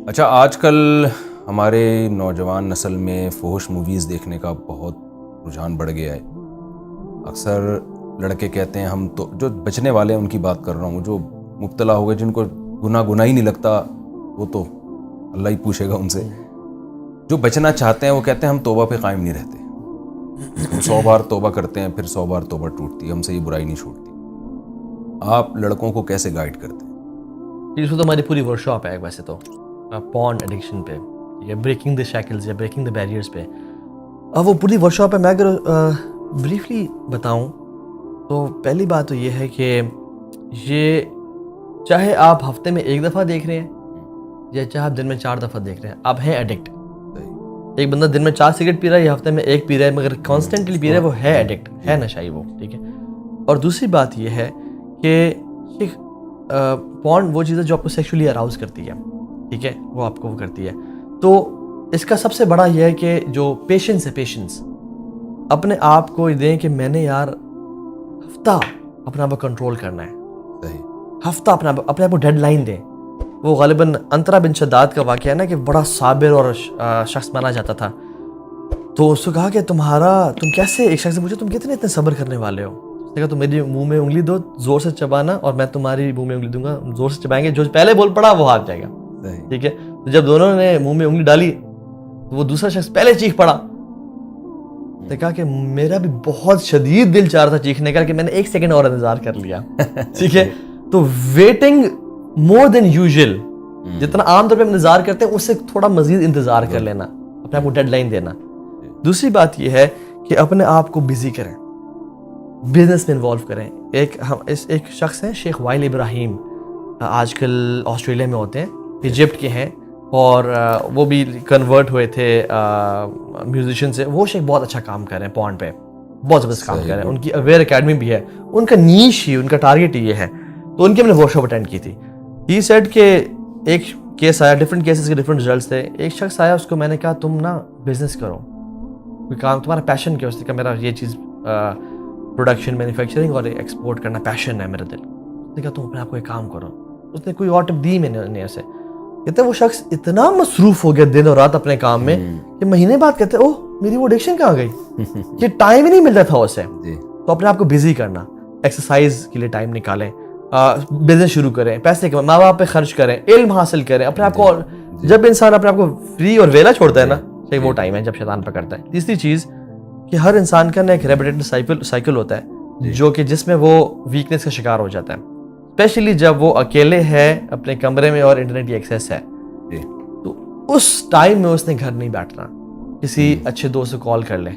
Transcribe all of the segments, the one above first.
اچھا، آج کل ہمارے نوجوان نسل میں فحش موویز دیکھنے کا بہت رجحان بڑھ گیا ہے. اکثر لڑکے کہتے ہیں ہم تو، جو بچنے والے ہیں ان کی بات کر رہا ہوں، جو مبتلا ہو گئے جن کو گناہ ہی نہیں لگتا، وہ تو اللہ ہی پوچھے گا ان سے. جو بچنا چاہتے ہیں وہ کہتے ہیں ہم توبہ پہ قائم نہیں رہتے، ہم 100 بار توبہ کرتے ہیں پھر 100 بار توبہ ٹوٹتی ہے، ہم سے یہ برائی نہیں چھوٹتی. آپ لڑکوں کو کیسے گائیڈ کرتے ہیں؟ اس کو تو ہماری پوری ورک شاپ ہے ویسے تو پورن ایڈکشن پہ، ٹھیک ہے، بریکنگ دا شیکلز یا بریکنگ دا بیریئرس پہ. اب وہ پوری ورک شاپ ہے. میں اگر بریفلی بتاؤں تو پہلی بات تو یہ ہے کہ یہ چاہے آپ ہفتے میں 1 دفعہ دیکھ رہے ہیں یا چاہے آپ دن میں 4 دفعہ دیکھ رہے ہیں، آپ ہیں ایڈکٹ. ایک بندہ دن میں 4 سگریٹ پی رہا ہے یا ہفتے میں 1 پی رہا ہے مگر کانسٹنٹلی پی رہا ہے، وہ ہے ایڈکٹ، ہے نشائی وہ، ٹھیک ہے. اور دوسری بات یہ ہے کہ پورن وہ چیز ہے جو آپ کو سیکشولی اراؤز کرتی ہے، ٹھیک ہے، وہ آپ کو وہ کرتی ہے. تو اس کا سب سے بڑا یہ ہے کہ جو پیشنس ہے، پیشنس اپنے آپ کو دیں کہ میں نے یار ہفتہ اپنا آپ کو کنٹرول کرنا ہے، ہفتہ اپنے آپ کو ڈیڈ لائن دیں. وہ غالباً انترا بن شداد کا واقعہ ہے نا کہ بڑا صابر اور شخص مانا جاتا تھا. تو اس کو کہا کہ تم کیسے، ایک شخص سے پوچھا تم کتنے اتنے صبر کرنے والے ہو؟ اس نے کہا تم میری منہ میں انگلی دو، زور سے چبانا، اور میں تمہاری منہ میں انگلی دوں گا، زور سے چبائیں گے، جو پہلے بول پڑا وہ ہار جائے گا، ٹھیک ہے. تو جب دونوں نے منہ میں انگلی ڈالی تو وہ دوسرا شخص پہلے چیخ پڑا. نے کہا کہ میرا بھی بہت شدید دل چاہ رہا تھا چیخنے کا کہ میں نے 1 سیکنڈ اور انتظار کر لیا، ٹھیک ہے. تو ویٹنگ مور دین یوزول، جتنا عام طور پہ ہم انتظار کرتے ہیں اس سے تھوڑا مزید انتظار کر لینا، اپنے آپ کو ڈیڈ لائن دینا. دوسری بات یہ ہے کہ اپنے آپ کو بزی کریں، بزنس میں انوالو کریں. ایک شخص ہیں شیخ وائل ابراہیم، آج کل آسٹریلیا میں ہوتے ہیں، ایجپٹ کے ہیں، اور وہ بھی کنورٹ ہوئے تھے میوزیشین سے. وہ شیخ بہت اچھا کام کر رہے ہیں پورن پہ، بہت زبردست کام کر رہے ہیں. ان کی اویئر اکیڈمی بھی ہے، ان کا نیش ہی، ان کا ٹارگیٹ ہی یہ ہے. تو ان کی ہم نے ورک شاپ اٹینڈ کی تھی. ہی سیڈ کہ ایک کیس آیا، ڈفرینٹ کیسز کے ڈفرینٹ رزلٹس تھے. ایک شخص آیا، اس کو میں نے کہا تم نا بزنس کرو، کوئی کام، تمہارا پیشن کیا؟ اس نے کہا میرا یہ چیز پروڈکشن، مینوفیکچرنگ اور ایکسپورٹ کرنا پیشن ہے میرا دل. اس نے کہا تم اپنے آپ کو ایک کام کرو. اس نے کوئی اور ٹپ دی میں نے اسے. کہتے وہ شخص اتنا مصروف ہو گیا دن اور رات اپنے کام میں کہ مہینے بعد کہتے اوہ میری وہ ایڈکشن کہاں گئی، کہ ٹائم ہی نہیں ملتا تھا اسے. تو اپنے آپ کو بزی کرنا، ایکسرسائز کے لیے ٹائم نکالیں، بزنس شروع کریں، پیسے کمائیں، ماں باپ پہ خرچ کریں، علم حاصل کریں اپنے آپ کو. جب انسان اپنے آپ کو فری اور ویلا چھوڑتا ہے نا، وہ ٹائم ہے جب شیطان پکڑتا ہے. تیسری چیز کہ ہر انسان کا نا ایک ریپیٹیٹو سائیکل ہوتا ہے جو کہ جس میں وہ ویکنیس کا شکار ہو جاتا ہے، اسپیشلی جب وہ اکیلے ہے اپنے کمرے میں اور انٹرنیٹ کی ایکسیس ہے. تو اس ٹائم میں اس نے گھر نہیں بیٹھنا، کسی اچھے دوست سے کال کر لے،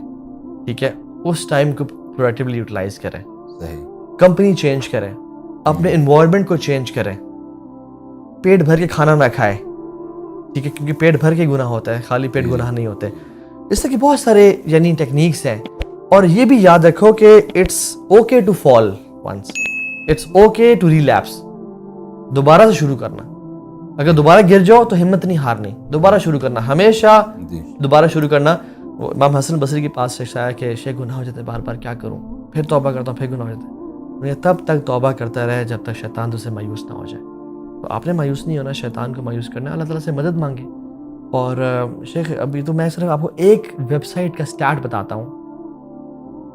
ٹھیک ہے، اس ٹائم کو پروڈکٹیولی یوٹیلائز کریں، کمپنی چینج کریں، اپنے انوائرمنٹ کو چینج کریں، پیٹ بھر کے کھانا نہ کھائے، ٹھیک ہے، کیونکہ پیٹ بھر کے گناہ ہوتا ہے، خالی پیٹ گناہ نہیں ہوتے. اس طرح کی بہت سارے یعنی ٹیکنیکس ہیں. اور یہ بھی یاد رکھو کہ it's okay to fall once, it's okay to relapse. دوبارہ سے شروع کرنا، اگر دوبارہ گر جاؤ تو ہمت نہیں ہارنی، دوبارہ شروع کرنا، ہمیشہ دوبارہ شروع کرنا. امام حسن بصری کے پاس شخص آیا کہ شیخ گناہ ہو جاتے بار بار، کیا کروں؟ پھر توبہ کرتا ہوں، پھر گناہ ہو جاتے. تب تک توبہ کرتا رہے جب تک شیطان تو سے مایوس نہ ہو جائے. تو آپ نے مایوس نہیں ہونا، شیطان کو مایوس کرنا، اللہ تعالیٰ سے مدد مانگے. اور شیخ ابھی تو میں صرف آپ کو ایک ویب سائٹ کا سٹارٹ بتاتا ہوں.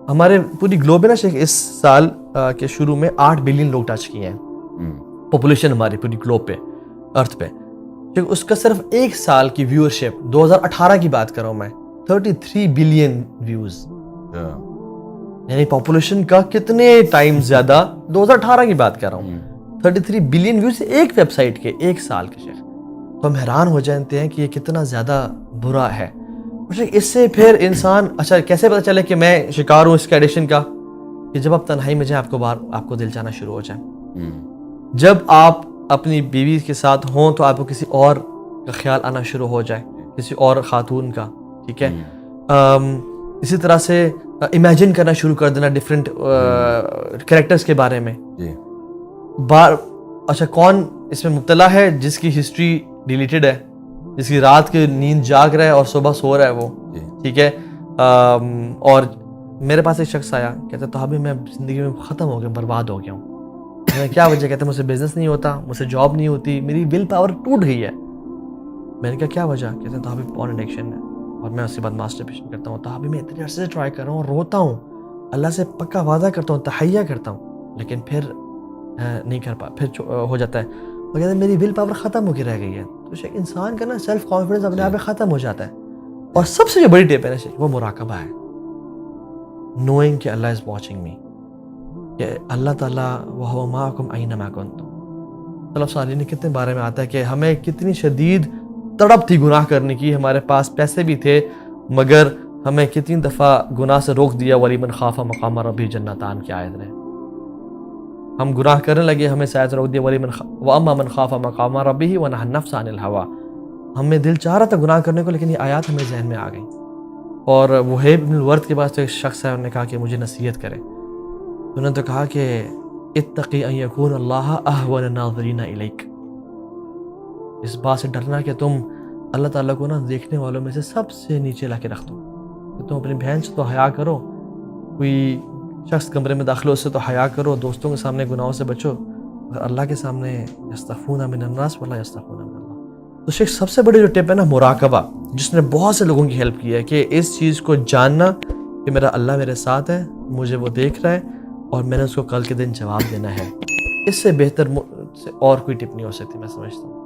ہمارے پوری گلوب میں نا شیخ اس سال کے شروع میں 8 بلین لوگ ٹچ کیے ہیں، پاپولیشن ہماری پوری گلوب پہ، ارتھ پہ. اس کا صرف 1 سال کی ویورشپ 2018 کی بات کر رہا ہوں میں، 33 بلین ویوز، یعنی پاپولیشن کا کتنے ٹائم زیادہ. 2018 کی بات کر رہا ہوں، 33 بلین ویوز ایک ویب سائٹ کے 1 سال کے. شیخ تو ہم حیران ہو جاتے ہیں کہ یہ کتنا زیادہ برا ہے. اس سے پھر انسان اچھا کیسے پتہ چلے کہ میں شکار ہوں اس کے ایڈکشن کا؟ کہ جب آپ تنہائی میں جائیں آپ کو دل جانا شروع ہو جائے. جب آپ اپنی بیوی کے ساتھ ہوں تو آپ کو کسی اور کا خیال آنا شروع ہو جائے، کسی اور خاتون کا، ٹھیک ہے. اسی طرح سے امیجن کرنا شروع کر دینا ڈفرینٹ کریکٹرز کے بارے میں. اچھا کون اس میں مبتلا ہے جس کی ہسٹری ڈیلیٹڈ ہے، جس کی رات کی نیند جاگ رہا ہے اور صبح سو رہا ہے وہ، ٹھیک ہے. اور میرے پاس ایک شخص آیا، کہتا تو ابھی میں زندگی میں ختم ہو گیا، برباد ہو گیا ہوں. کیا وجہ؟ کہتے مجھ سے بزنس نہیں ہوتا، مجھ سے جاب نہیں ہوتی، میری ول پاور ٹوٹ گئی ہے. میں نے کہا کیا وجہ؟ کہتے ہیں تحابی پورن ایڈکشن ہے اور میں اس کے بعد ماسٹربیشن کرتا ہوں. تحابی میں اتنے عرصے سے ٹرائی کر رہا ہوں, روتا ہوں, اللہ سے پکا وعدہ کرتا ہوں, تحیہ کرتا ہوں, لیکن پھر نہیں کر پھر ہو جاتا ہے. وہ کہتے ہیں میری ول پاور ختم ہو کے رہ گئی ہے. تو شیخ انسان کا نا سیلف کانفیڈنس اپنے آپ میں ختم ہو جاتا ہے. اور سب سے جو بڑی ٹپ ہے نا شیخ, وہ مراقبہ ہے. نوئنگ کہ اللہ از واچنگ می, کہ اللہ تعالیٰ وَهُوَ مَعَكُمْ أَيْنَمَا كُنْتُمْ. سلف صالحین کتنے بارے میں آتا ہے کہ ہمیں کتنی شدید تڑپ تھی گناہ کرنے کی, ہمارے پاس پیسے بھی تھے مگر ہمیں کتنی دفعہ گناہ سے روک دیا. وَلِمَنْ خَافَ مَقَامَ رَبِّهِ جَنَّتَانِ کی آیت نے, ہم گناہ کرنے لگے, ہمیں شاید روک دیا. وَأَمَّا مَنْ خَافَ مَقَامَ رَبِّهِ وَنَهَى النَّفْسَ عَنِ الْهَوَىٰ. ہمیں دل چاہ رہا تھا گناہ کرنے کو, لیکن یہ آیات ہمیں ذہن میں آ گئیں. اور وہیب بن الورد کے پاس تو ایک شخص ہے, انہوں نے کہا کہ مجھے نصیحت کرے. انہوں نے تو کہا کہ اتقی ان یکون اللہ اہون الناظرین الیک, اس بات سے ڈرنا کہ تم اللہ تعالیٰ کو نا دیکھنے والوں میں سے سب سے نیچے لا کے رکھ دو. کہ تم اپنی بہن سے تو حیا کرو, کوئی شخص کمرے میں داخل ہو اس سے تو حیا کرو, دوستوں کے سامنے گناہوں سے بچو, مگر اللہ کے سامنے یستخفون من الناس ولا یستخفون من اللہ. تو شیخ سب سے بڑی جو ٹپ ہے نا مراقبہ, جس نے بہت سے لوگوں کی ہیلپ کی ہے, کہ اس چیز کو جاننا کہ میرا اللہ میرے ساتھ ہے, مجھے وہ دیکھ رہا ہے اور میں نے اس کو کل کے دن جواب دینا ہے. اس سے بہتر اور کوئی ٹپ نہیں ہو سکتی, میں سمجھتا ہوں.